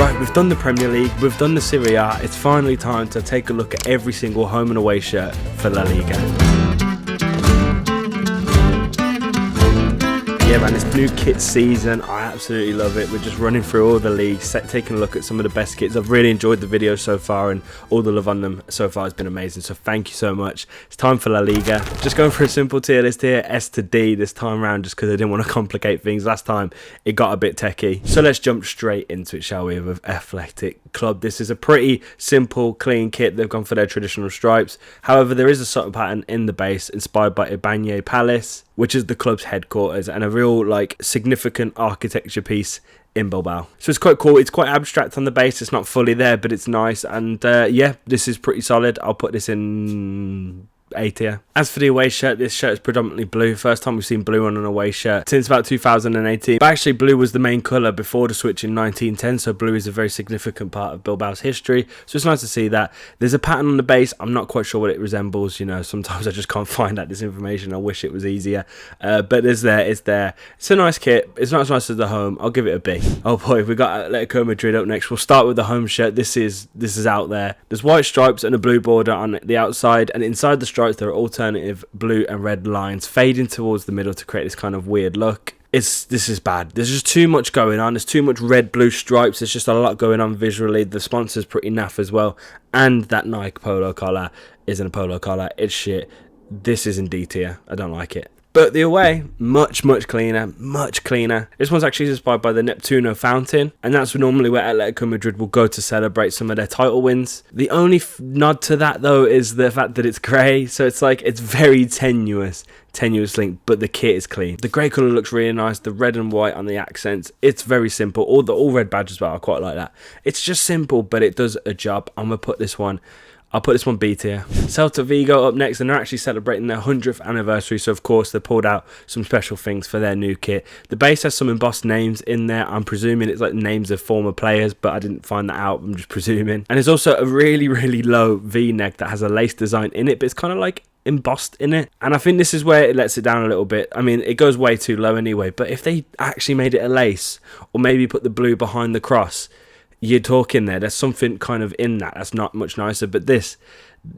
Right, we've done the Premier League, we've done the Serie A. It's finally time to take a look at every single home and away shirt for La Liga. Yeah man, it's new kit season. I absolutely love it. We're just running through all the leagues, taking a look at some of the best kits. I've really enjoyed the videos so far, and all the love on them so far has been amazing, so thank you so much. It's time for La Liga. Just going for a simple tier list here, S to D this time around, just because I didn't want to complicate things. Last time it got a bit techie, so let's jump straight into it, shall we, with Athletic Club. This is a pretty simple, clean kit. They've gone for their traditional stripes. However, there is a subtle pattern in the base inspired by Ibane Palace, which is the club's headquarters, and a real like significant architecture piece in Bilbao. So it's quite cool. It's quite abstract on the base. It's not fully there, but it's nice. And yeah, this is pretty solid. I'll put this in A tier. As for the away shirt, this shirt is predominantly blue. First time we've seen blue on an away shirt since about 2018. But actually blue was the main colour before the switch in 1910, so blue is a very significant part of Bilbao's history. So it's nice to see that. There's a pattern on the base. I'm not quite sure what it resembles. You know, sometimes I just can't find out this information. I wish it was easier. But it's there. It's there. It's a nice kit. It's not as nice as the home. I'll give it a B. Oh boy, we got Atletico Madrid up next. We'll start with the home shirt. This is out there. There's white stripes and a blue border on the outside, and inside the stripes there are alternative blue and red lines fading towards the middle to create this kind of weird look. This is bad. There's just too much going on. There's too much red blue stripes. There's just a lot going on visually. The sponsor's pretty naff as well, and that Nike polo collar isn't a polo collar. It's shit. This is in D tier. I don't like it. But the away, much cleaner, much cleaner. This one's actually inspired by the Neptuno fountain, and that's normally where Atletico Madrid will go to celebrate some of their title wins. The only nod to that, though, is the fact that it's grey, so it's like, it's very tenuous link, but the kit is clean. The grey colour looks really nice, the red and white on the accents. It's very simple. All red badges, well, I quite like that. It's just simple, but it does a job. I'll put this one B tier. Celta Vigo up next, and they're actually celebrating their 100th anniversary, so of course they pulled out some special things for their new kit. The base has some embossed names in there. I'm presuming it's like names of former players, but I didn't find that out. I'm just presuming. And there's also a really low V-neck that has a lace design in it, but it's kind of like embossed in it, and I think this is where it lets it down a little bit. I mean, it goes way too low anyway, but if they actually made it a lace, or maybe put the blue behind the cross, you're talking there. There's something kind of in that's not much nicer, but this,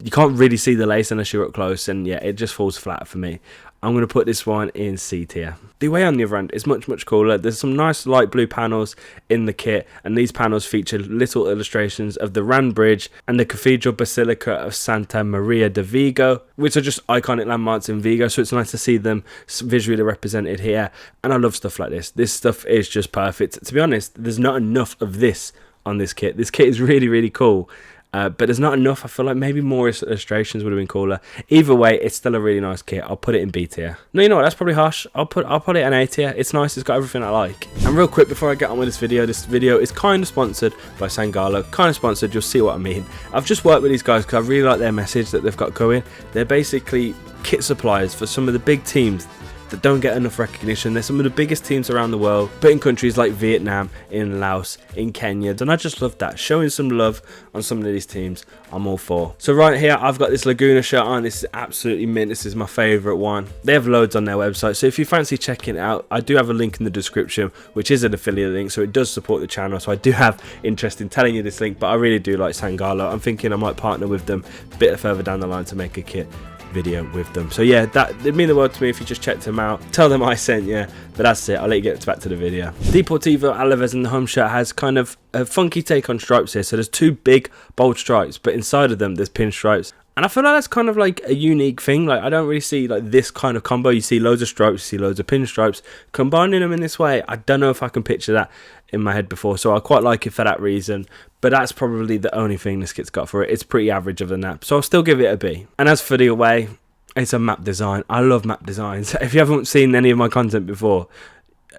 you can't really see the lace unless you're up close, and yeah, it just falls flat for me. I'm going to put this one in C tier. The way on the other end is much cooler. There's some nice light blue panels in the kit, and these panels feature little illustrations of the Ran Bridge and the Cathedral Basilica of Santa Maria de Vigo, which are just iconic landmarks in Vigo, so it's nice to see them visually represented here, and I love stuff like this. This stuff is just perfect. To be honest, there's not enough of this on this kit. This kit is really cool, but there's not enough. I feel like maybe more illustrations would have been cooler. Either way, it's still a really nice kit. I'll put it in B tier. No, you know what, that's probably harsh. I'll put it in A tier. It's nice. It's got everything I like. And real quick before I get on with this video is kind of sponsored by Sangalo. Kind of sponsored, you'll see what I mean. I've just worked with these guys because I really like their message that they've got going. They're basically kit suppliers for some of the big teams that don't get enough recognition. They're some of the biggest teams around the world, but in countries like Vietnam, in Laos, in Kenya, and I just love that. Showing some love on some of these teams, I'm all for. So right here, I've got this Laguna shirt on. This is absolutely mint. This is my favourite one. They have loads on their website, so if you fancy checking it out, I do have a link in the description, which is an affiliate link, so it does support the channel, so I do have interest in telling you this link, but I really do like Sangalo. I'm thinking I might partner with them a bit further down the line to make a kit video with them. So yeah, it'd mean the world to me if you just checked them out. Tell them I sent you. But that's it. I'll let you get back to the video. Deportivo Alaves in the home shirt has kind of a funky take on stripes here. So there's two big bold stripes, but inside of them there's pinstripes. And I feel like that's kind of like a unique thing. Like, I don't really see like this kind of combo. You see loads of stripes, you see loads of pinstripes. Combining them in this way, I don't know if I can picture that in my head before. So I quite like it for that reason. But that's probably the only thing this kit's got for it. It's pretty average other than that. So I'll still give it a B. And as for the away, it's a map design. I love map designs. If you haven't seen any of my content before,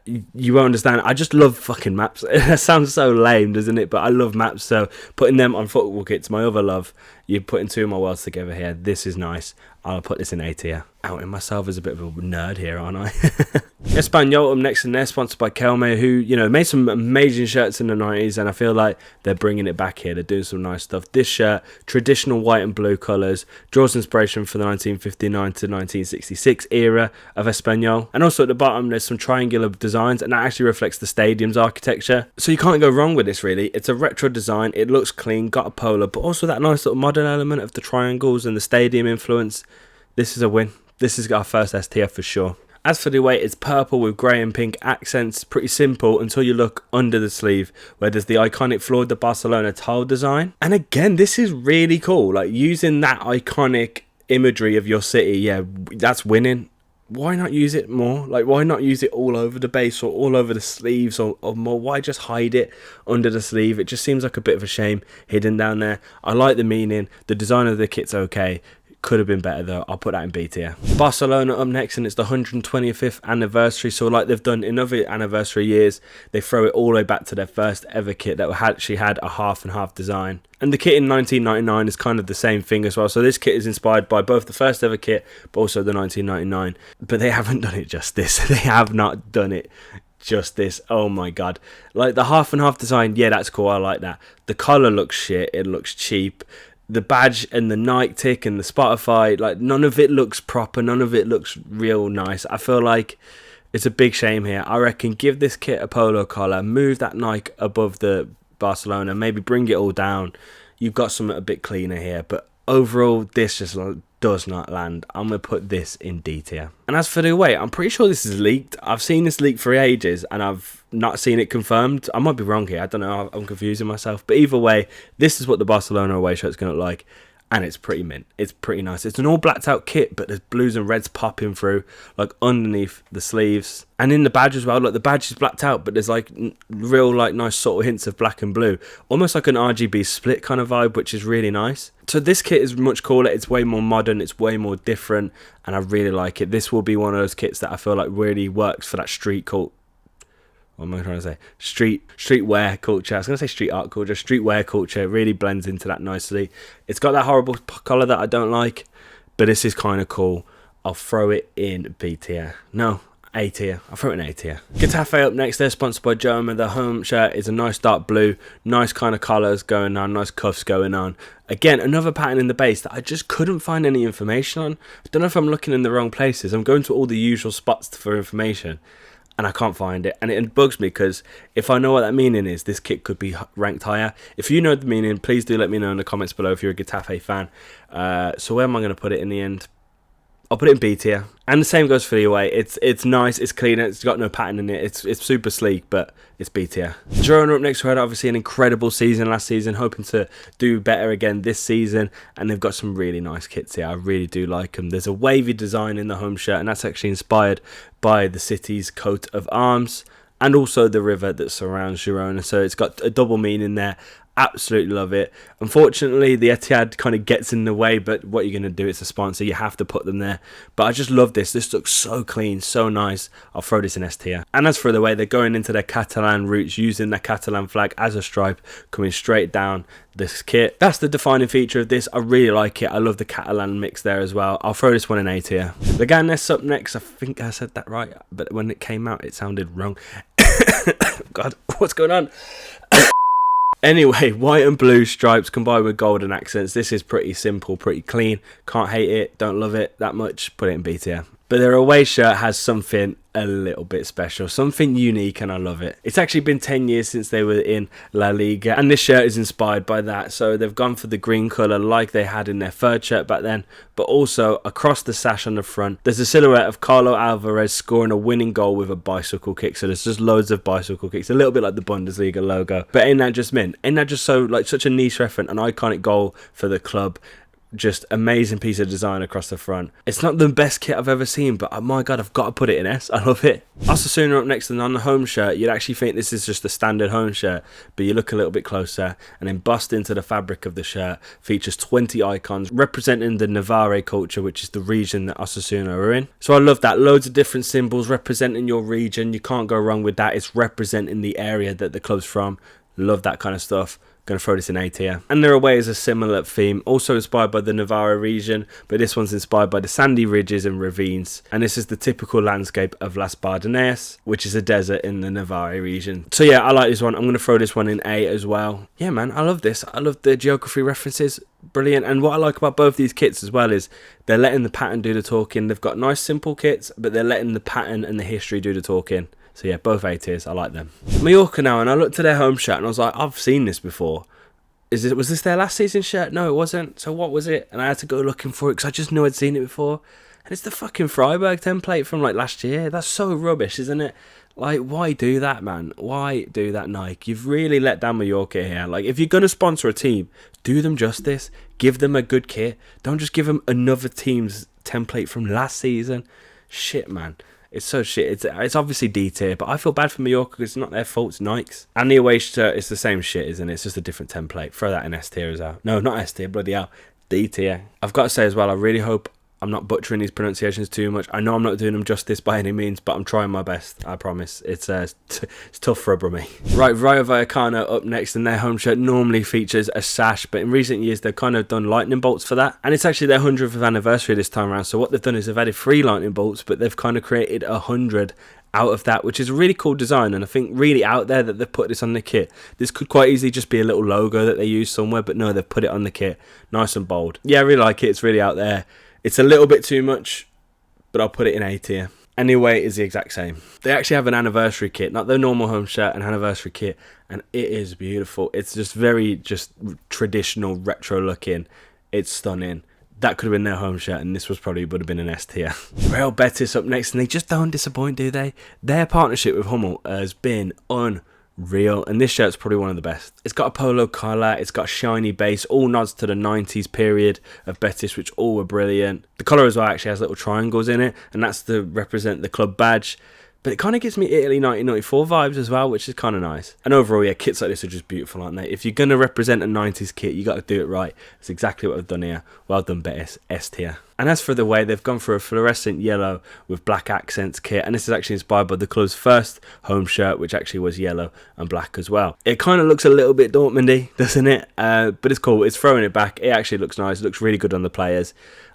you won't understand. I just love fucking maps. It sounds so lame, doesn't it? But I love maps, so putting them on football kits, my other love. You're putting two of my worlds together here. This is nice. I'll put this in A tier. outing myself as a bit of a nerd here, aren't I? Espanyol up next, and they're sponsored by Kelme, who, you know, made some amazing shirts in the 90s, and I feel like they're bringing it back here. They're doing some nice stuff. This shirt, traditional white and blue colours, draws inspiration from the 1959 to 1966 era of Espanyol. And also at the bottom, there's some triangular designs, and that actually reflects the stadium's architecture. So you can't go wrong with this, really. It's a retro design. It looks clean, got a polo, but also that nice little modern element of the triangles and the stadium influence. This is a win. This is our first STF for sure. As for the weight, it's purple with grey and pink accents. Pretty simple until you look under the sleeve, where there's the iconic Flor de Barcelona tile design. And again, this is really cool. Like, using that iconic imagery of your city, yeah, that's winning. Why not use it more? Like, why not use it all over the base or all over the sleeves or more? Why just hide it under the sleeve? It just seems like a bit of a shame hidden down there. I like the meaning. The design of the kit's okay. Could have been better though. I'll put that in B tier. Barcelona up next, and it's the 125th anniversary. So like they've done in other anniversary years, they throw it all the way back to their first ever kit that actually had a half and half design. And the kit in 1999 is kind of the same thing as well. So this kit is inspired by both the first ever kit, but also the 1999. But they haven't done it justice. They have not done it justice. Oh my god. Like the half and half design, yeah, that's cool. I like that. The colour looks shit. It looks cheap. The badge and the Nike tick and the Spotify, like, none of it looks proper. None of it looks real nice. I feel like it's a big shame here. I reckon give this kit a polo collar, move that Nike above the Barcelona, maybe bring it all down. You've got something a bit cleaner here, but overall, this just does not land. I'm going to put this in D tier. And as for the away, I'm pretty sure this is leaked. I've seen this leak for ages, and I've not seen it confirmed. I might be wrong here. I don't know. I'm confusing myself. But either way, this is what the Barcelona away shirt's going to look like. And it's pretty mint. It's pretty nice. It's an all blacked out kit, but there's blues and reds popping through, like underneath the sleeves. And in the badge as well. Look, the badge is blacked out, but there's like real, like, nice subtle hints of black and blue. Almost like an RGB split kind of vibe, which is really nice. So this kit is much cooler. It's way more modern. It's way more different. And I really like it. This will be one of those kits that I feel like really works for that street cult. What am I trying to say? Streetwear culture. I was going to say street art culture. Streetwear culture. It really blends into that nicely. It's got that horrible colour that I don't like, but this is kind of cool. I'll throw it in B tier. No, A tier. I'll throw it in A tier. Getafe up next. They're sponsored by Girona. The home shirt is a nice dark blue. Nice kind of colours going on. Nice cuffs going on. Again, another pattern in the base that I just couldn't find any information on. I don't know if I'm looking in the wrong places. I'm going to all the usual spots for information, and I can't find it, and it bugs me, because if I know what that meaning is, this kit could be ranked higher. If you know the meaning, please do let me know in the comments below if you're a Getafe fan. So where am I going to put it in the end? I'll put it in B tier. And the same goes for the away. It's nice, it's clean, it's got no pattern in it, it's super sleek, but it's B tier. Girona up next, who had obviously an incredible season last season, hoping to do better again this season, and they've got some really nice kits here. I really do like them. There's a wavy design in the home shirt, and that's actually inspired by the city's coat of arms, and also the river that surrounds Girona, so it's got a double meaning there. Absolutely love it. Unfortunately, the Etihad kind of gets in the way, but what you're going to do, it's a sponsor, you have to put them there. But I just love this. This looks so clean, so nice. I'll throw this in S tier. And as for the way, they're going into their Catalan roots, using their Catalan flag as a stripe, coming straight down this kit. That's the defining feature of this. I really like it. I love the Catalan mix there as well. I'll throw this one in A tier. Leganés up next. I think I said that right, but when it came out, it sounded wrong. God, what's going on? Anyway, white and blue stripes combined with golden accents. This is pretty simple, pretty clean. Can't hate it, don't love it that much. Put it in B tier. But their away shirt has something a little bit special, something unique, and I love it. It's actually been 10 years since they were in La Liga, and this shirt is inspired by that. So they've gone for the green colour like they had in their third shirt back then, but also across the sash on the front, there's a silhouette of Carlo Alvarez scoring a winning goal with a bicycle kick. So there's just loads of bicycle kicks, a little bit like the Bundesliga logo. But ain't that just mint? Ain't that just so, like, such a niche reference, an iconic goal for the club? Just amazing piece of design across the front. It's not the best kit I've ever seen, but oh my god, I've got to put it in S. I love it. Osasuna up next, and on the home shirt, you'd actually think this is just a standard home shirt, but you look a little bit closer, and embossed into the fabric of the shirt features 20 icons representing the Navarre culture, which is the region that Osasuna are in. So I love that. Loads of different symbols representing your region. You can't go wrong with that. It's representing the area that the club's from. Love that kind of stuff. going to throw this in A tier. And their away is a similar theme, also inspired by the Navarra region, but this one's inspired by the sandy ridges and ravines. And this is the typical landscape of Las Palmas, which is a desert in the Navarra region. So yeah, I like this one. I'm going to throw this one in A as well. Yeah, man, I love this. I love the geography references. Brilliant. And what I like about both these kits as well is they're letting the pattern do the talking. They've got nice simple kits, but they're letting the pattern and the history do the talking. So yeah, both A tiers. I like them. Mallorca now, and I looked at their home shirt and I was like, I've seen this before. Was this their last season shirt? No, it wasn't. So what was it? And I had to go looking for it because I just knew I'd seen it before. And it's the fucking Freiburg template from like last year. That's so rubbish, isn't it? Like, why do that, man? Why do that, Nike? You've really let down Mallorca here. Like, if you're going to sponsor a team, do them justice. Give them a good kit. Don't just give them another team's template from last season. Shit, man. It's so shit. It's obviously D tier, but I feel bad for Mallorca because it's not their fault. It's Nike's. And the away shirt is the same shit, isn't it? It's just a different template. Throw that in S tier as well. No, not S tier, bloody hell. D tier. I've got to say as well, I really hope I'm not butchering these pronunciations too much. I know I'm not doing them justice by any means, but I'm trying my best. I promise. It's tough for me. Right, Rayo Vallecano up next, and their home shirt normally features a sash, but in recent years they've kind of done lightning bolts for that. And it's actually their 100th anniversary this time around. So what they've done is they've added 3 lightning bolts, but they've kind of created 100 out of that, which is a really cool design, and I think really out there that they've put this on the kit. This could quite easily just be a little logo that they use somewhere, but no, they've put it on the kit. Nice and bold. Yeah, I really like it. It's really out there. It's a little bit too much, but I'll put it in A tier. Anyway, it's the exact same. They actually have an anniversary kit, not the normal home shirt, an anniversary kit, and it is beautiful. It's just very traditional, retro looking. It's stunning. That could have been their home shirt, and this would have been an S tier. Real Betis up next, and they just don't disappoint, do they? Their partnership with Hummel has been unreal, and this shirt's probably one of the best. It's got a polo collar, it's got a shiny base, all nods to the 90s period of Betis, which all were brilliant. The collar as well actually has little triangles in it, and that's to represent the club badge. But it kind of gives me Italy 1994 vibes as well, which is kind of nice. And overall, yeah, kits like this are just beautiful, aren't they? If you're going to represent a 90s kit, you got to do it right. That's exactly what I've done here. Well done, Betis. S tier. And as for the way, they've gone for a fluorescent yellow with black accents kit. And this is actually inspired by the club's first home shirt, which actually was yellow and black as well. It kind of looks a little bit Dortmundy, doesn't it? But it's cool. It's throwing it back. It actually looks nice. It looks really good on the players.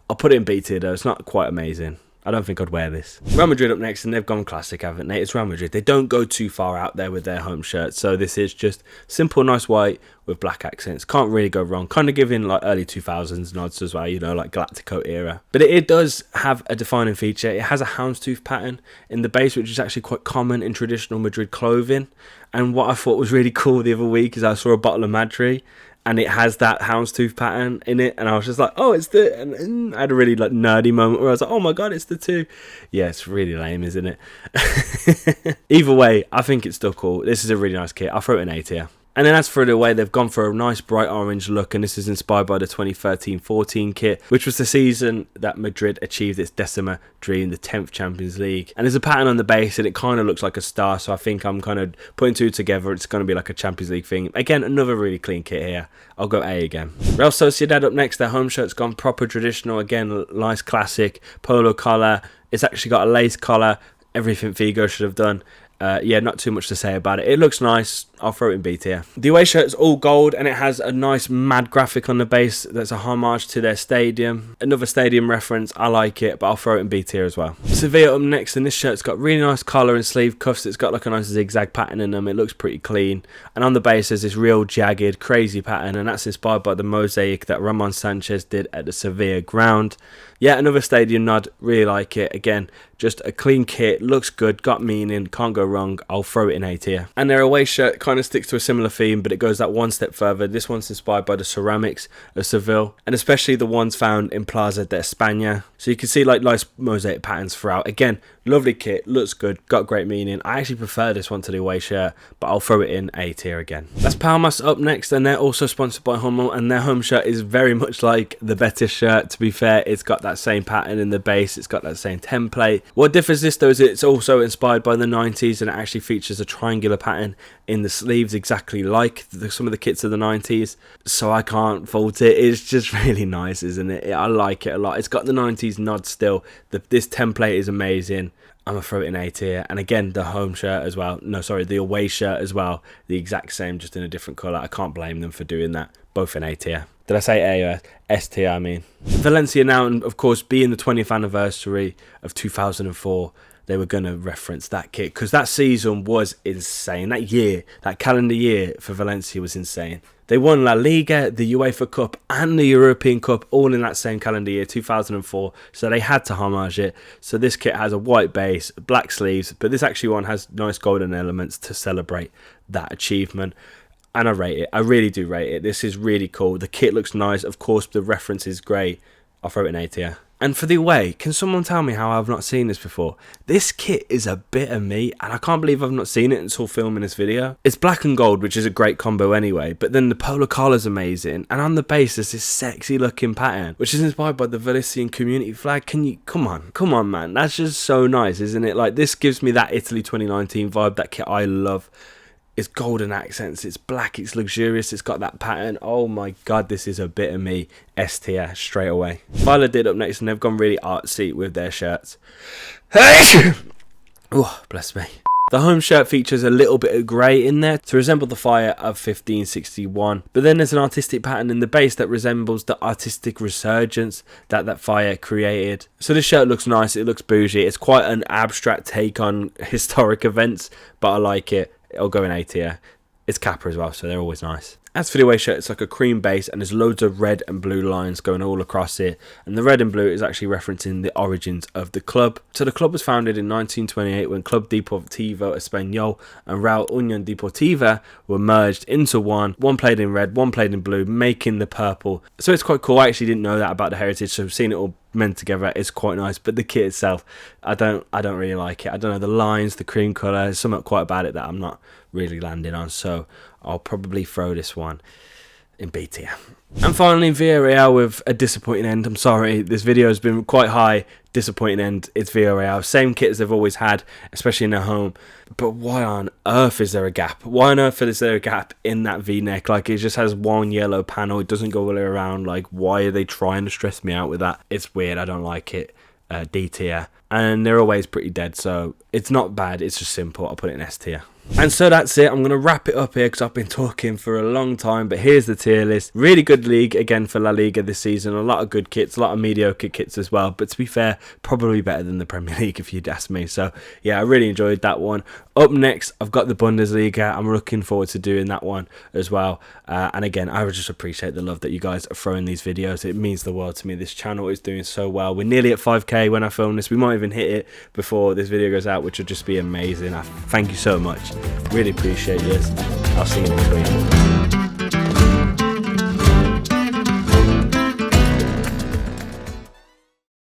I'll put it in B tier, though. It's not quite amazing. I don't think I'd wear this. Real Madrid up next, and they've gone classic, haven't they? It's Real Madrid. They don't go too far out there with their home shirts, so this is just simple, nice white with black accents. Can't really go wrong. Kind of giving like early 2000s nods as well, you know, like Galactico era. But it does have a defining feature. It has a houndstooth pattern in the base, which is actually quite common in traditional Madrid clothing. And what I thought was really cool the other week is I saw a bottle of Madrid, and it has that houndstooth pattern in it, and I was just like, oh, it's the... And I had a really like nerdy moment where I was like, oh my god, it's the 2. Yeah, it's really lame, isn't it? Either way, I think it's still cool. This is a really nice kit. I'll throw it in A tier. And then as for the way, they've gone for a nice bright orange look, and this is inspired by the 2013-14 kit, which was the season that Madrid achieved its Decima dream, the 10th Champions League. And there's a pattern on the base, and it kind of looks like a star, so I think I'm kind of putting 2 together. It's going to be like a Champions League thing. Again, another really clean kit here. I'll go A again. Real Sociedad up next. Their home shirt's gone proper traditional. Again, nice classic polo collar. It's actually got a lace collar. Everything Figo should have done. Yeah, not too much to say about it. It looks nice. I'll throw it in B tier. The away shirt's all gold, and it has a nice mad graphic on the base that's a homage to their stadium. Another stadium reference. I like it, but I'll throw it in B tier as well. Sevilla up next, and this shirt's got really nice collar and sleeve cuffs. It's got like a nice zigzag pattern in them. It looks pretty clean. And on the base there's this real jagged, crazy pattern, and that's inspired by the mosaic that Ramon Sanchez did at the Sevilla ground. Yeah, another stadium nod. Really like it. Again, just a clean kit. Looks good. Got meaning. Can't go wrong. I'll throw it in A tier. And their away shirt kind of sticks to a similar theme, but it goes that one step further. This one's inspired by the ceramics of Seville, and especially the ones found in Plaza de España. So you can see like nice mosaic patterns throughout. Again, lovely kit. Looks good. Got great meaning. I actually prefer this one to the away shirt, but I'll throw it in A tier again. Las Palmas up next, and they're also sponsored by Hummel, and their home shirt is very much like the Betis shirt. To be fair, it's got that same pattern in the base. It's got that same template. What differs this though is it's also inspired by the 90s, and it actually features a triangular pattern in the sleeves, exactly like some of the kits of the 90s. So I can't fault it. It's just really nice, isn't it? I like it a lot. It's got the 90s nod still. This template is amazing. I'm going to throw it in A tier. And again, the home shirt as well. No, sorry, the away shirt as well. The exact same, just in a different colour. I can't blame them for doing that. Both in A tier. Did I say A or S tier, I mean? Valencia now, and of course, being the 20th anniversary of 2004, they were going to reference that kit. Because that season was insane. That year, that calendar year for Valencia was insane. They won La Liga, the UEFA Cup, and the European Cup all in that same calendar year, 2004. So they had to homage it. So this kit has a white base, black sleeves, but this actually one has nice golden elements to celebrate that achievement. And I rate it. I really do rate it. This is really cool. The kit looks nice. Of course, the reference is great. I'll throw it in A tier. And for the away, can someone tell me how I've not seen this before? This kit is a bit of me, and I can't believe I've not seen it until filming this video. It's black and gold, which is a great combo anyway, but then the polo collar's amazing, and on the base there's this sexy looking pattern, which is inspired by the Valencian community flag. Can you, come on man, that's just so nice, isn't it? Like, this gives me that Italy 2019 vibe, that kit I love. It's golden accents, it's black, it's luxurious, it's got that pattern. Oh my god, this is a bit of me. S tier straight away. Viola did up next, and they've gone really artsy with their shirts. Oh, bless me. The home shirt features a little bit of grey in there to resemble the fire of 1561. But then there's an artistic pattern in the base that resembles the artistic resurgence that fire created. So this shirt looks nice, it looks bougie. It's quite an abstract take on historic events, but I like it. It'll go in A tier. It's Kappa as well, so they're always nice. As for the away shirt, it's like a cream base, and there's loads of red and blue lines going all across it. And the red and blue is actually referencing the origins of the club. So the club was founded in 1928 when Club Deportivo Espanyol and Real Unión Deportiva were merged into one. One played in red, one played in blue, making the purple. So it's quite cool. I actually didn't know that about the heritage, so seeing it all meant together is quite nice. But the kit itself, I don't really like it. I don't know, the lines, the cream colour, there's something quite about it that I'm not really landing on, so I'll probably throw this one in B tier. And finally, Villarreal with a disappointing end. I'm sorry, this video has been quite high. Disappointing end. It's Villarreal, same kit as they've always had, especially in their home. But why on earth is there a gap? Why on earth is there a gap in that V-neck? Like, it just has one yellow panel, it doesn't go all the way around. Like, why are they trying to stress me out with that? It's weird, I don't like it. D tier. And they're always pretty dead, so it's not bad, it's just simple. I'll put it in S tier. And so that's it. I'm going to wrap it up here because I've been talking for a long time. But here's the tier list. Really good league again for La Liga this season. A lot of good kits, a lot of mediocre kits as well. But to be fair, probably better than the Premier League if you'd ask me. So yeah, I really enjoyed that one. Up next, I've got the Bundesliga. I'm looking forward to doing that one as well. And again, I would just appreciate the love that you guys are throwing these videos. It means the world to me. This channel is doing so well. We're nearly at 5k when I film this. We might even hit it before this video goes out, which would just be amazing. Thank you so much. Really appreciate this. I'll see you next week.